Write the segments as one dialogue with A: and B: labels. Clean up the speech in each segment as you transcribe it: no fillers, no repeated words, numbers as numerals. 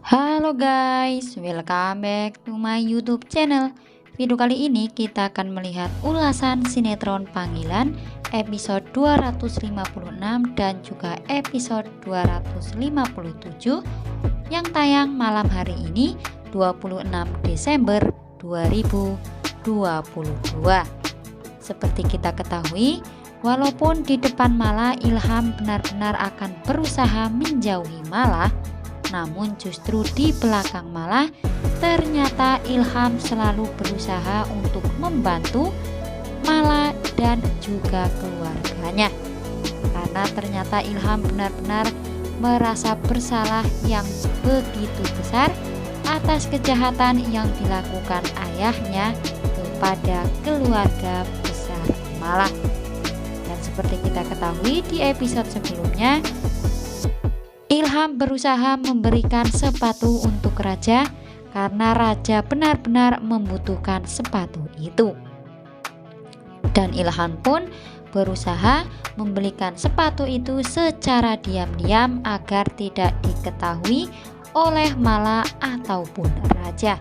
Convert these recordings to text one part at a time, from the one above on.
A: Halo guys, welcome back to my YouTube channel. Video kali ini kita akan melihat ulasan sinetron Panggilan episode 256 dan juga episode 257 yang tayang malam hari ini 26 Desember 2022. Seperti kita ketahui, walaupun di depan Mala Ilham benar-benar akan berusaha menjauhi Mala, namun justru di belakang Mala ternyata Ilham selalu berusaha untuk membantu Mala dan juga keluarganya. Karena ternyata Ilham benar-benar merasa bersalah yang begitu besar atas kejahatan yang dilakukan ayahnya kepada keluarga besar Mala. Dan seperti kita ketahui di episode sebelumnya, Ilham berusaha memberikan sepatu untuk Raja karena Raja benar-benar membutuhkan sepatu itu. Dan Ilham pun berusaha membelikan sepatu itu secara diam-diam agar tidak diketahui oleh Mala ataupun Raja.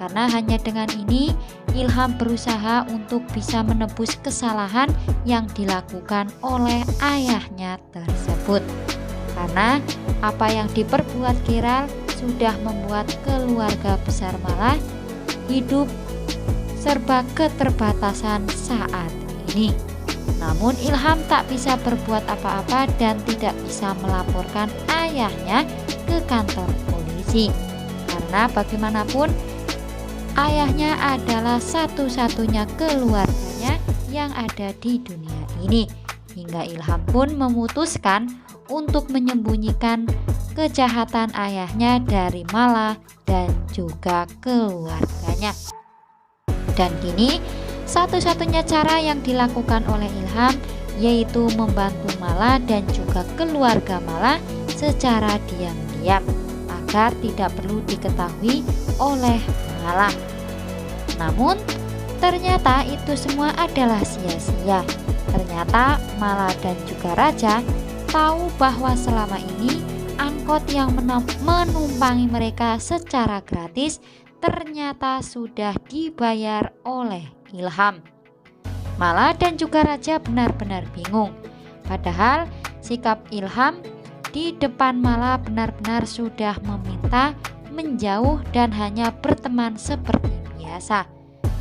A: Karena hanya dengan ini Ilham berusaha untuk bisa menebus kesalahan yang dilakukan oleh ayahnya tersebut. Karena apa yang diperbuat Kiral sudah membuat keluarga besar Mala hidup serba keterbatasan saat ini. Namun Ilham tak bisa berbuat apa-apa dan tidak bisa melaporkan ayahnya ke kantor polisi. Karena bagaimanapun ayahnya adalah satu-satunya keluarganya yang ada di dunia ini. Hingga Ilham pun memutuskan untuk menyembunyikan kejahatan ayahnya dari Mala dan juga keluarganya. Dan kini satu-satunya cara yang dilakukan oleh Ilham yaitu membantu Mala dan juga keluarga Mala secara diam-diam agar tidak perlu diketahui oleh Mala. Namun ternyata itu semua adalah sia-sia. Ternyata Mala dan juga Raja tahu bahwa selama ini angkot yang menumpangi mereka secara gratis ternyata sudah dibayar oleh Ilham. Mala dan juga Raja benar-benar bingung. Padahal sikap Ilham di depan Mala benar-benar sudah meminta menjauh dan hanya berteman seperti biasa.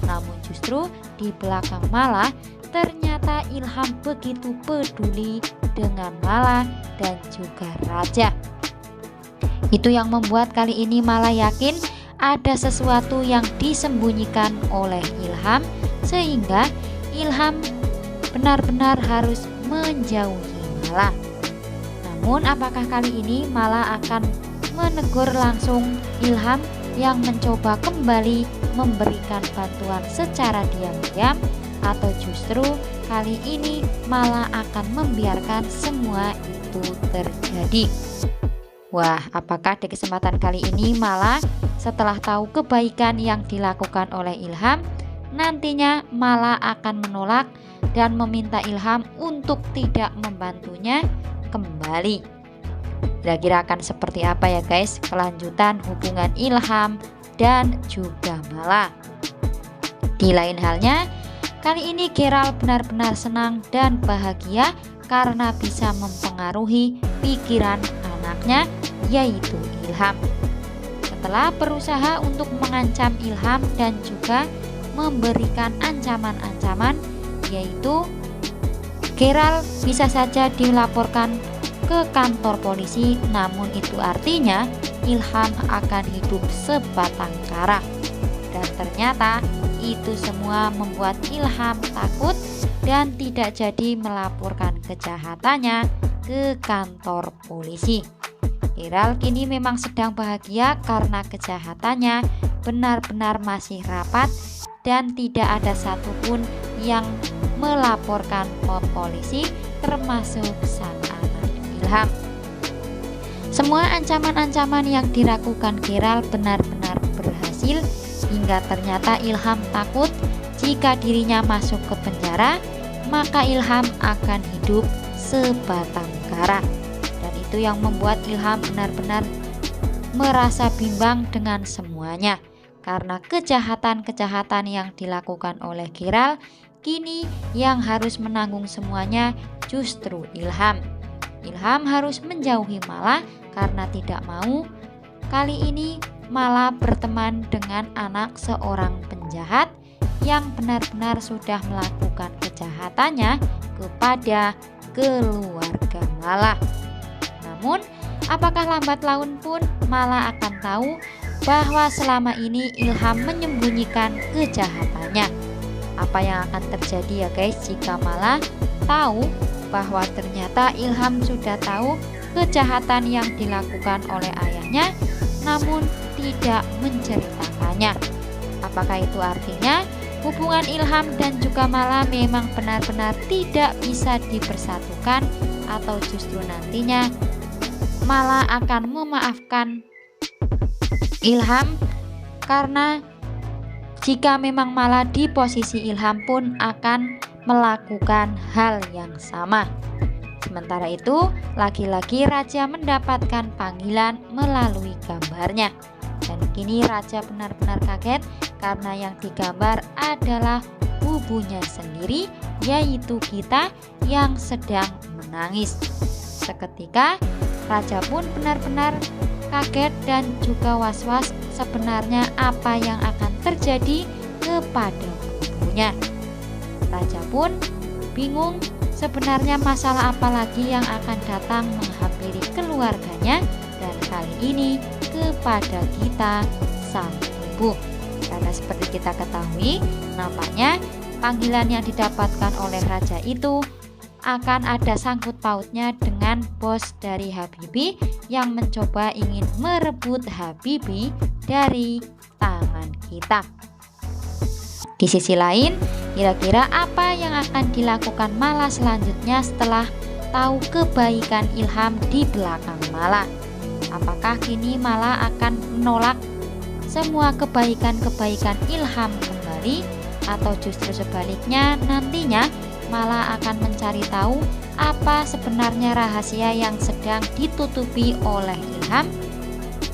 A: Namun justru di belakang Mala ternyata Ilham begitu peduli dengan Mala dan juga Raja. Itu yang membuat kali ini Mala yakin ada sesuatu yang disembunyikan oleh Ilham, sehingga Ilham benar-benar harus menjauhi Mala. Namun apakah kali ini Mala akan menegur langsung Ilham yang mencoba kembali memberikan bantuan secara diam-diam, atau justru kali ini Mala akan membiarkan semua itu terjadi? Wah, apakah di kesempatan kali ini Mala setelah tahu kebaikan yang dilakukan oleh Ilham, nantinya Mala akan menolak dan meminta Ilham untuk tidak membantunya kembali? Kira-kira akan seperti apa ya guys kelanjutan hubungan Ilham dan juga Mala? Di lain halnya, kali ini Kiral benar-benar senang dan bahagia karena bisa mempengaruhi pikiran anaknya yaitu Ilham. Setelah berusaha untuk mengancam Ilham dan juga memberikan ancaman-ancaman, yaitu Kiral bisa saja dilaporkan ke kantor polisi, namun itu artinya Ilham akan hidup sebatang kara. Dan ternyata itu semua membuat Ilham takut dan tidak jadi melaporkan kejahatannya ke kantor polisi. Kiral kini memang sedang bahagia karena kejahatannya benar-benar masih rapat dan tidak ada satupun yang melaporkan ke polisi, termasuk sang anak Ilham. Semua ancaman-ancaman yang dilakukan Kiral benar-benar berhasil, hingga ternyata Ilham takut jika dirinya masuk ke penjara, maka Ilham akan hidup sebatang kara. Dan itu yang membuat Ilham benar-benar merasa bimbang dengan semuanya. Karena kejahatan-kejahatan yang dilakukan oleh Geralt, kini yang harus menanggung semuanya justru Ilham. Ilham harus menjauhi Mala karena tidak mau kali ini Mala berteman dengan anak seorang penjahat yang benar-benar sudah melakukan kejahatannya kepada keluarga Mala. Namun, apakah lambat laun pun Mala akan tahu bahwa selama ini Ilham menyembunyikan kejahatannya. Apa yang akan terjadi ya guys jika Mala tahu bahwa ternyata Ilham sudah tahu kejahatan yang dilakukan oleh ayahnya namun tidak menceritakannya. Apakah itu artinya hubungan Ilham dan juga Mala memang benar-benar tidak bisa dipersatukan, atau justru nantinya Mala akan memaafkan Ilham karena jika memang Mala di posisi Ilham pun akan melakukan hal yang sama. Sementara itu, lagi-lagi Raja mendapatkan panggilan melalui gambarnya. Dan kini Raja benar-benar kaget karena yang digambar adalah bubunya sendiri, yaitu Gita yang sedang menangis. Seketika Raja pun benar-benar kaget dan juga was-was sebenarnya apa yang akan terjadi kepada bubunya. Raja pun bingung sebenarnya masalah apa lagi yang akan datang menghampiri keluarganya, dan kali ini kepada Gita sang ibu. Karena seperti kita ketahui, nampaknya panggilan yang didapatkan oleh raja itu akan ada sangkut pautnya dengan bos dari Habibie yang mencoba ingin merebut Habibie dari tangan Gita. Di sisi lain, kira-kira apa yang akan dilakukan Mala selanjutnya setelah tahu kebaikan Ilham di belakang Mala? Apakah kini Mala akan menolak semua kebaikan-kebaikan Ilham kembali, atau justru sebaliknya nantinya Mala akan mencari tahu apa sebenarnya rahasia yang sedang ditutupi oleh Ilham?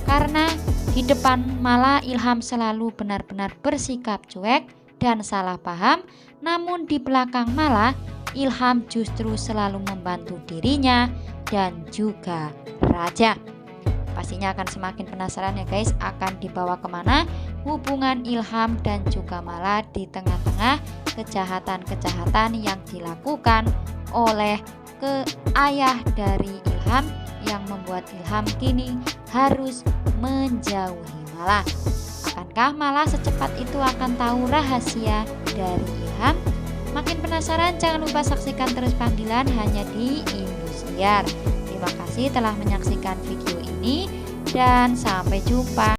A: Karena di depan Mala Ilham selalu benar-benar bersikap cuek dan salah paham, namun di belakang Mala Ilham justru selalu membantu dirinya dan juga Raja. Pastinya akan semakin penasaran ya guys, akan dibawa kemana hubungan Ilham dan juga Mala di tengah-tengah kejahatan-kejahatan yang dilakukan oleh ayah dari Ilham yang membuat Ilham kini harus menjauhi Mala. Akankah Mala secepat itu akan tahu rahasia dari Ilham? Makin penasaran? Jangan lupa saksikan terus Panggilan hanya di Indosiar. Terima kasih telah menyaksikan video ini dan sampai jumpa.